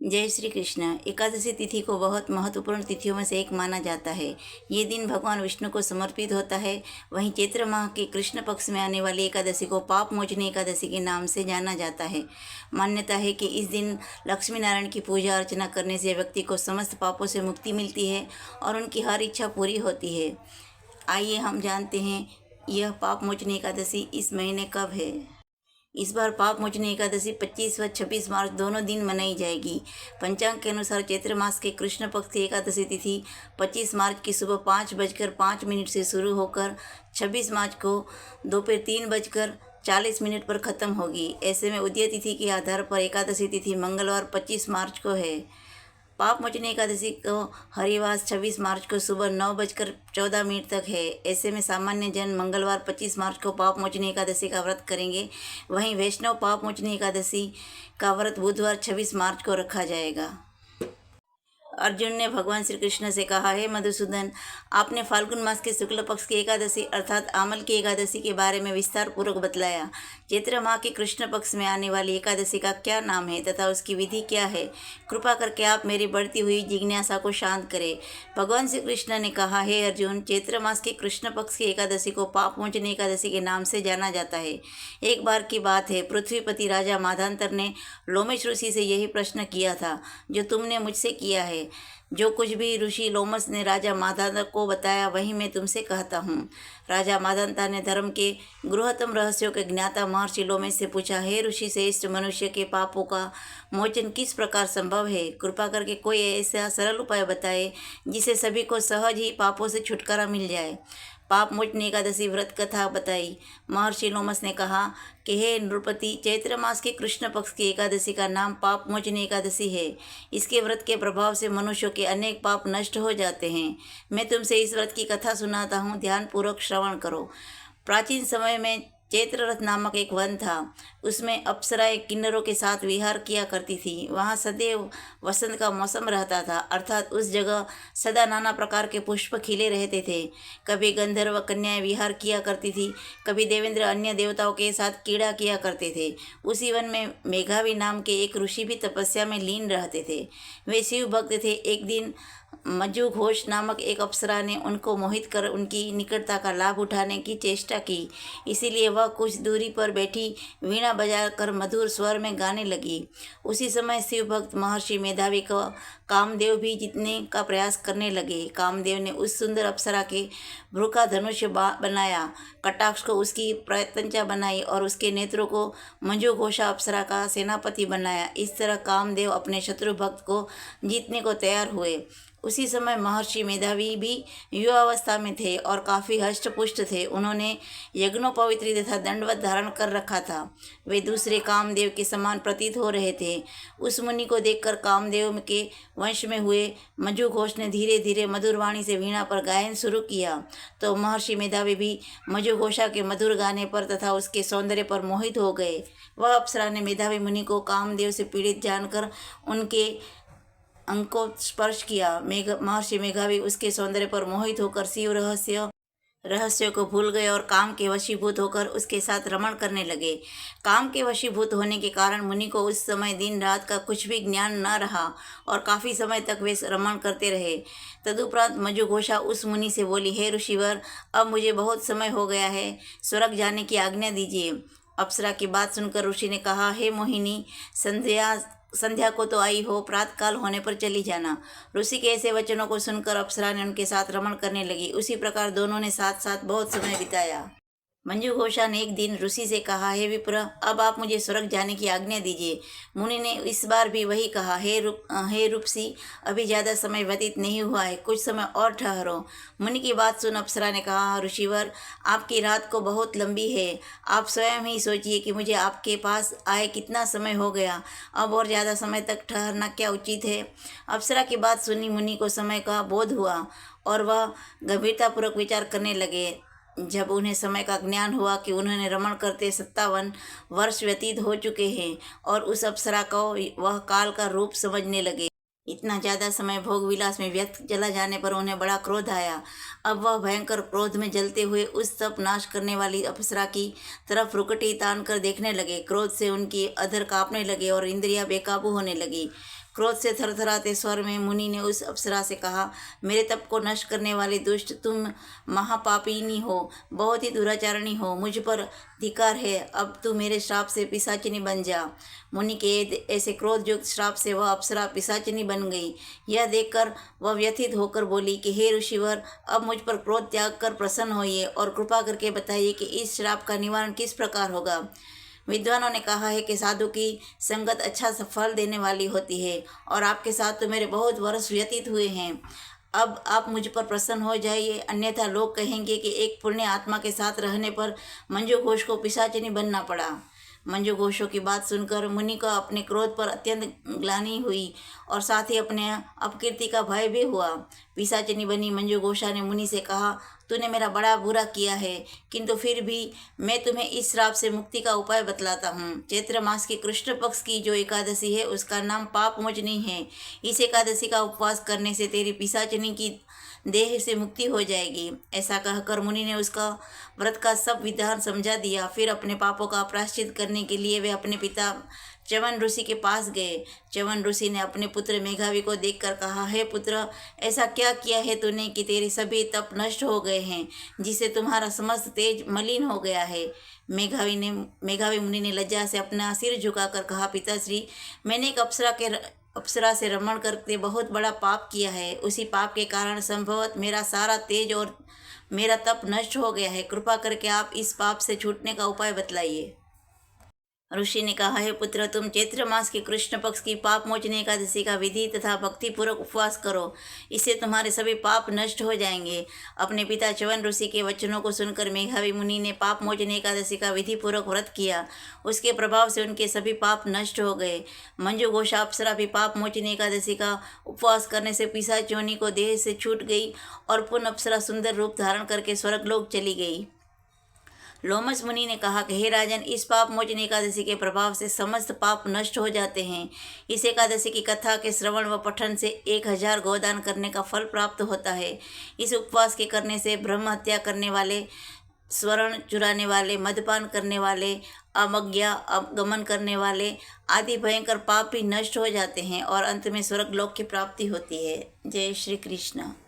जय श्री कृष्ण। एकादशी तिथि को बहुत महत्वपूर्ण तिथियों में से एक माना जाता है। ये दिन भगवान विष्णु को समर्पित होता है। वहीं चैत्र माह के कृष्ण पक्ष में आने वाली एकादशी को पाप मोचनी एकादशी के नाम से जाना जाता है। मान्यता है कि इस दिन लक्ष्मी नारायण की पूजा अर्चना करने से व्यक्ति को समस्त पापों से मुक्ति मिलती है और उनकी हर इच्छा पूरी होती है। आइए हम जानते हैं यह पाप मोचनी एकादशी इस महीने कब है। इस बार पाप मोचनी एकादशी 25 व 26 मार्च दोनों दिन मनाई जाएगी। पंचांग के अनुसार चैत्र मास के कृष्ण पक्ष की एकादशी तिथि 25 मार्च की सुबह 5:05 से शुरू होकर 26 मार्च को दोपहर 3:40 पर ख़त्म होगी। ऐसे में उदय तिथि के आधार पर एकादशी तिथि मंगलवार 25 मार्च को है। पाप मोचनी एकादशी को हरिवास 26 मार्च को सुबह 9:14 तक है। ऐसे में सामान्य जन मंगलवार 25 मार्च को पाप मोचनी एकादशी का व्रत करेंगे। वहीं वैष्णव पाप मोचनी एकादशी का व्रत बुधवार 26 मार्च को रखा जाएगा। अर्जुन ने भगवान श्री कृष्ण से कहा, हे मधुसूदन, आपने फाल्गुन मास के शुक्ल पक्ष की एकादशी अर्थात आमल की एकादशी के बारे में विस्तार पूर्वक बतलाया। चैत्र माह के कृष्ण पक्ष में आने वाली एकादशी का क्या नाम है तथा उसकी विधि क्या है? कृपा करके आप मेरी बढ़ती हुई जिज्ञासा को शांत करें। भगवान श्री कृष्ण ने कहा, हे अर्जुन, चैत्र मास के कृष्ण पक्ष की एकादशी को पाप मोचनी एकादशी के नाम से जाना जाता है। एक बार की बात है, पृथ्वीपति राजा माधांतर ने लोमेश ऋषि से यही प्रश्न किया था जो तुमने मुझसे किया है। जो कुछ भी ऋषि लोमस ने राजा माधांतर को बताया वही मैं तुमसे कहता हूँ। राजा माधांतर ने धर्म के गृहतम रहस्यों के ज्ञाता महर्षि लोमेश से पूछा, हे ऋषि श्रेष्ठ, मनुष्य के पापों का मोचन किस प्रकार संभव है? कृपा करके कोई ऐसा सरल उपाय बताए जिसे सभी को सहज ही पापों से छुटकारा मिल जाए। पाप मोचनी एकादशी व्रत कथा बताई। महर्षि लोमस ने कहा कि हे नृपति, चैत्र मास के कृष्ण पक्ष की एकादशी का नाम पाप मोचनी एकादशी है। इसके व्रत के प्रभाव से मनुष्यों के अनेक पाप नष्ट हो जाते हैं। मैं तुमसे इस व्रत की कथा सुनाता हूँ, ध्यानपूर्वक श्रवण करो। प्राचीन समय में चैत्ररथ नामक एक वन था। उसमें अप्सराएं किन्नरों के साथ विहार किया करती थी। वहाँ सदैव वसंत का मौसम रहता था, अर्थात उस जगह सदा नाना प्रकार के पुष्प खिले रहते थे। कभी गंधर्व कन्याएं विहार किया करती थी, कभी देवेंद्र अन्य देवताओं के साथ क्रीड़ा किया करते थे। उसी वन में मेघावी नाम के एक ऋषि भी तपस्या में लीन रहते थे। वे शिव भक्त थे। एक दिन मज्जू घोष नामक एक अप्सरा ने उनको मोहित कर उनकी निकटता का लाभ उठाने की चेष्टा की। इसीलिए वह कुछ दूरी पर बैठी वीणा बजाकर मधुर स्वर में गाने लगी। उसी समय शिव भक्त महर्षि मेधावी को कामदेव भी जीतने का प्रयास करने लगे। कामदेव ने उस सुंदर अप्सरा के भ्रू का धनुष्य बनाया, कटाक्ष को उसकी प्रत्यंचा बनाई और उसके नेत्रों को मंजू घोषा अप्सरा का सेनापति बनाया। इस तरह कामदेव अपने शत्रु भक्त को जीतने को तैयार हुए। उसी समय महर्षि मेधावी भी युवावस्था में थे और काफ़ी हष्टपुष्ट थे। उन्होंने यज्ञोपवीत तथा दंडवत धारण कर रखा था। वे दूसरे कामदेव के समान प्रतीत हो रहे थे। उस मुनि को देखकर कामदेव के वंश में हुए मंजू घोष ने धीरे धीरे मधुर वाणी से वीणा पर गायन शुरू किया। तो महर्षि मेधावी भी मंजू घोषा के मधुर गाने पर तथा उसके सौंदर्य पर मोहित हो गए। वह अप्सरा ने मेधावी मुनि को कामदेव से पीड़ित जानकर उनके अंग को स्पर्श किया। महर्षि मेधावी उसके सौंदर्य पर मोहित होकर शिव रहस्यों को भूल गए और काम के वशीभूत होकर उसके साथ रमण करने लगे। काम के वशीभूत होने के कारण मुनि को उस समय दिन रात का कुछ भी ज्ञान न रहा और काफ़ी समय तक वे रमण करते रहे। तदुपरांत मंजू घोषा उस मुनि से बोली, हे ऋषिवर, अब मुझे बहुत समय हो गया है, स्वर्ग जाने की आज्ञा दीजिए। अप्सरा की बात सुनकर ऋषि ने कहा, हे मोहिनी, संध्या को तो आई हो, प्रातःकाल होने पर चली जाना। ऋषि के ऐसे वचनों को सुनकर अप्सरा ने उनके साथ रमण करने लगी। उसी प्रकार दोनों ने साथ साथ बहुत समय बिताया। मंजू घोषा ने एक दिन ऋषि से कहा, हे विप्र, अब आप मुझे स्वर्ग जाने की आज्ञा दीजिए। मुनि ने इस बार भी वही कहा, हे रूपसी, अभी ज़्यादा समय व्यतीत नहीं हुआ है, कुछ समय और ठहरो। मुनि की बात सुन अप्सरा ने कहा, ऋषिवर, आपकी रात को बहुत लंबी है। आप स्वयं ही सोचिए कि मुझे आपके पास आए कितना समय हो गया। अब और ज़्यादा समय तक ठहरना क्या उचित है? अप्सरा की बात सुनी मुनि को समय का बोध हुआ और वह गंभीरतापूर्वक विचार करने लगे। जब उन्हें समय का ज्ञान हुआ कि उन्होंने रमण करते 57 वर्ष व्यतीत हो चुके हैं और उस अप्सरा को वह काल का रूप समझने लगे। इतना ज़्यादा समय भोग विलास में व्यर्थ चला जाने पर उन्हें बड़ा क्रोध आया। अब वह भयंकर क्रोध में जलते हुए उस तप नाश करने वाली अप्सरा की तरफ रुकटी तान कर देखने लगे। क्रोध से उनकी अधर कांपने लगे और इंद्रियां बेकाबू होने लगी। क्रोध से थरथराते स्वर में मुनि ने उस अप्सरा से कहा, मेरे तप को नष्ट करने वाली दुष्ट, तुम महापापिनी हो, बहुत ही दुराचारणी हो, मुझ पर धिक्कार है, अब तू मेरे श्राप से पिशाचिनी बन जा। मुनि के ऐसे क्रोधयुक्त श्राप से वह अप्सरा पिशाचिनी बन गई। यह देखकर वह व्यथित होकर बोली कि हे ऋषिवर, अब मुझ पर क्रोध त्याग कर प्रसन्न होइए और कृपा करके बताइए कि इस श्राप का निवारण किस प्रकार होगा। विद्वानों ने कहा है कि साधु की संगत अच्छा फल देने वाली होती है और आपके साथ तो मेरे बहुत वर्ष व्यतीत हुए हैं। अब आप मुझ पर प्रसन्न हो जाइए, अन्यथा लोग कहेंगे कि एक पुण्य आत्मा के साथ रहने पर मंजू घोष को पिशाचिनी बनना पड़ा। मंजू घोषों की बात सुनकर मुनि को अपने क्रोध पर अत्यंत ग्लानि हुई और साथ ही अपने अपकीर्ति का भय भी हुआ। पिशाचिनी बनी मंजू घोषा ने मुनि से कहा, तूने मेरा बड़ा बुरा किया है, किंतु फिर भी मैं तुम्हें इस श्राप से मुक्ति का उपाय बतलाता हूँ। चैत्र मास की कृष्ण पक्ष की जो एकादशी है उसका नाम पाप मोचनी है। इस एकादशी का उपवास करने से तेरी पिशाचिनी की देह से मुक्ति हो जाएगी। ऐसा कहकर मुनि ने उसका व्रत का सब विधान समझा दिया। फिर अपने पापों का प्रायश्चित करने के लिए वे अपने पिता च्यवन ऋषि के पास गए। च्यवन ऋषि ने अपने पुत्र मेघावी को देखकर कहा, हे पुत्र, ऐसा क्या किया है तूने कि तेरे सभी तप नष्ट हो गए हैं, जिससे तुम्हारा समस्त तेज मलिन हो गया है। मेघावी मुनि ने लज्जा से अपना सिर झुकाकर कहा, पिताश्री, मैंने एक अप्सरा से रमण करके बहुत बड़ा पाप किया है। उसी पाप के कारण संभवतः मेरा सारा तेज और मेरा तप नष्ट हो गया है। कृपा करके आप इस पाप से छूटने का उपाय बतलाइए। ऋषि ने कहा, हे पुत्र, तुम चैत्र मास के कृष्ण पक्ष की पाप मोचनी एकादशी का विधि तथा भक्तिपूर्वक उपवास करो, इससे तुम्हारे सभी पाप नष्ट हो जाएंगे। अपने पिता च्यवन ऋषि के वचनों को सुनकर मेघावी मुनि ने पाप मोचनी एकादशी का विधिपूर्वक व्रत किया। उसके प्रभाव से उनके सभी पाप नष्ट हो गए। मंजू घोषा अप्सरा भी पाप मोचनी एकादशी का उपवास करने से पिशाच योनि को देह से छूट गई और पुनः अप्सरा सुंदर रूप धारण करके स्वर्गलोक चली गई। लोमस मुनि ने कहा कि हे राजन, इस पाप मोचनी एकादशी के प्रभाव से समस्त पाप नष्ट हो जाते हैं। इस एकादशी की कथा के श्रवण व पठन से 1000 गोदान करने का फल प्राप्त होता है। इस उपवास के करने से ब्रह्म हत्या करने वाले, स्वर्ण चुराने वाले, मदपान करने वाले, अवज्ञा गमन करने वाले आदि भयंकर पाप भी नष्ट हो जाते हैं और अंत में स्वर्गलोक की प्राप्ति होती है। जय श्री कृष्ण।